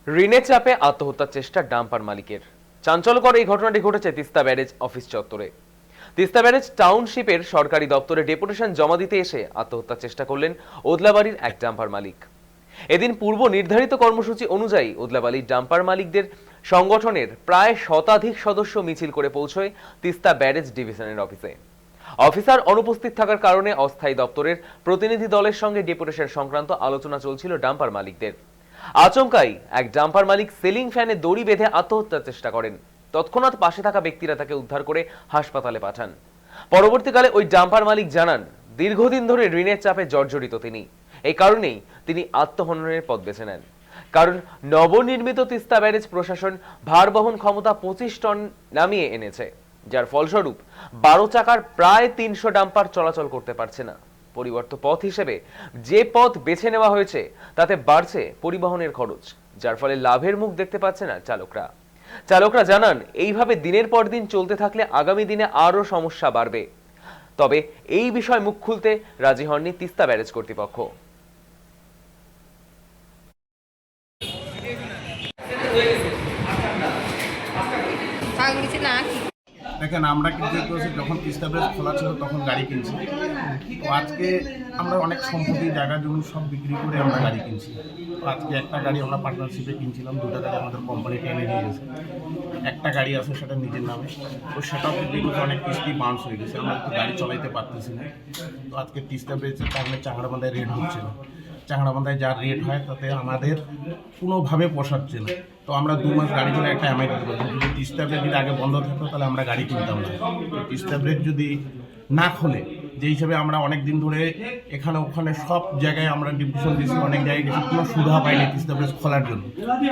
ঋণের চাপে আত্মহত্যার চেষ্টা ডাম্পার মালিকের। চাঞ্চল্যকর এই ঘটনাটি ঘটেছে তিস্তা ব্যারেজ অফিস চত্বরে। তিস্তা ব্যারেজ টাউনশিপের সরকারি দপ্তরে ডেপুটেশন জমা দিতে এসে আত্মহত্যার চেষ্টা করলেন ওদলাবাড়ির এক ডাম্পার মালিক। এদিন পূর্ব নির্ধারিত কর্মসূচি অনুযায়ী ওদলাবাড়ির ডাম্পার মালিকদের সংগঠনের প্রায় শতাধিক সদস্য মিছিল করে পৌঁছয় তিস্তা ব্যারেজ ডিভিশনের অফিসে। অফিসার অনুপস্থিত থাকার কারণে অস্থায়ী দপ্তরের প্রতিনিধি দলের সঙ্গে ডেপুটেশন সংক্রান্ত আলোচনা চলছিল ডাম্পার মালিকদের। আচমকাই এক ডাম্পার মালিক সিলিং ফ্যানে দড়ি বেঁধে আত্মহত্যার চেষ্টা করেন। তৎক্ষণাৎ পাশে থাকা ব্যক্তিরা তাকে উদ্ধার করে হাসপাতালে পাঠান। পরবর্তীকালে ওই ডাম্পার মালিক জানান, দীর্ঘদিন ধরে ঋণের চাপে জর্জরিত তিনি। এই কারণেই তিনি আত্মহননের পথ বেছে নেন। কারণ নবনির্মিত তিস্তা ব্যারেজ প্রশাসন ভার বহন ক্ষমতা 25 টন নামিয়ে এনেছে, যার ফলস্বরূপ 12 চাকার প্রায় 300 ডাম্পার চলাচল করতে পারছে না। পরিবর্তিত পথ হিসেবে যে পথ বেছে নেওয়া হয়েছে তাতে বাড়ছে পরিবহনের খরচ, যার ফলে লাভের মুখ দেখতে পাচ্ছে না চালকরা জানান, এইভাবে দিনের পর দিন চলতে থাকলে আগামী দিনে আরো সমস্যা বাড়বে। তবে এই বিষয়ে মুখ খুলতে রাজি হননি তিস্তা ব্যারেজ কর্তৃপক্ষ। দেখেন, আমরা কিন্তু যখন তিস্তা ব্যারেজ খোলা ছিল তখন গাড়ি কিনছি। তো আজকে আমরা অনেক সম্পত্তি, জায়গা জমি সব বিক্রি করে আমরা গাড়ি কিনছি। তো আজকে একটা গাড়ি আমরা পার্টনারশিপে কিনছিলাম, দুটো গাড়ি আমাদের কোম্পানি টেনে নিয়ে গেছে। একটা গাড়ি আছে সেটা নিজের নামে, তো সেটাও কিন্তু অনেক কিস্তি বাউন্স হয়ে গেছে, আমরা একটু গাড়ি চালাইতে পারতেছি না। তো আজকে তিস্তা ব্যারেজের কারণে চাংড়াবান্ধায় রেট হচ্ছে না। চাংড়াবান্ধায় যা রেট হয় তাতে আমাদের কোনোভাবে পোষাচ্ছে না। তো আমরা 2 মাস গাড়ি চলে একটা এমআই দিতে পারছি। যদি তিস্তা ব্রেক যদি আগে বন্ধ থাকতো তাহলে আমরা গাড়ি কিনতাম না। তো তিস্তা ব্রেক যদি না খোলে, যে হিসাবে আমরা অনেক দিন ধরে এখানে ওখানে সব জায়গায় আমরা ডিভিশন দিয়েছি, অনেক জায়গায় গেছি, কোনো সুবিধা পাইনি তিস্তা ব্রেক খোলার জন্য।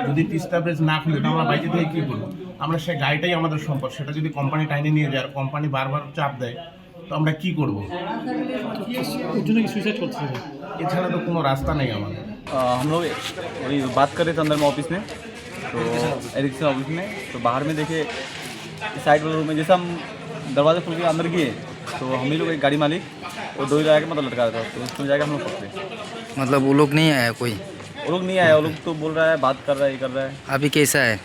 যদি তিস্তা ব্রেক না খুলে তো আমরা বাইরে থেকে কী করবো? আমরা সেই গাড়িটাই আমাদের সম্পদ, সেটা যদি কোম্পানি টাইনে নিয়ে যায় আর কোম্পানি বারবার চাপ দেয় তো আমরা কি করব? এছাড়া তো কোনো রাস্তা নেই আমাদের। हम लोग वही बात कर रहे थे अंदर में ऑफिस में, तो एरिक्सन ऑफिस में, तो बाहर में देखे साइड वाले रूम में जैसे हम दरवाज़ा खोल के अंदर गए तो हम ही लोग एक गाड़ी मालिक वो दो लगा के मतलब लटका रहा था, तो उसमें जाकर हम लोग पकड़े। मतलब वो लोग नहीं आया कोई? वो लोग नहीं आया, वो लोग तो बोल रहा है बात कर रहा है, ये कर रहा है। अभी कैसा है?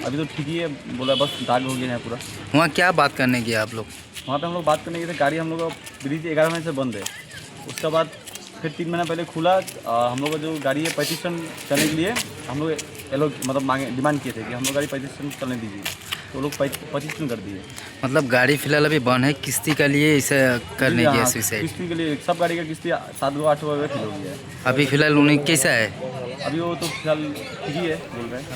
अभी तो ठीक ही है, बोला बस दाग हो गया है पूरा। वहाँ क्या बात करने गए आप लोग? वहाँ पे हम लोग बात करने गए थे, गाड़ी हम लोग का ब्रिज 11 महीने से बंद है। उसके बाद फिर 3 महीना पहले खुला। हम लोग का जो गाड़ी है 25 टन चलने के लिए हम लोग ये लोग मतलब मांगे डिमांड किए थे कि हम लोग गाड़ी 25 टन चलने दीजिए, तो लोग 25 टन कर दिए। मतलब गाड़ी फिलहाल अभी बंद है, किस्ती के लिए इसे करने गया सुसाइड? किस्ती के लिए सब गाड़ी का किस्ती 7-8 रुपये फिल हो गया है। अभी फिलहाल उन्हें कैसा है? अभी वो तो फिलहाल ठीक ही है बोल रहे हैं।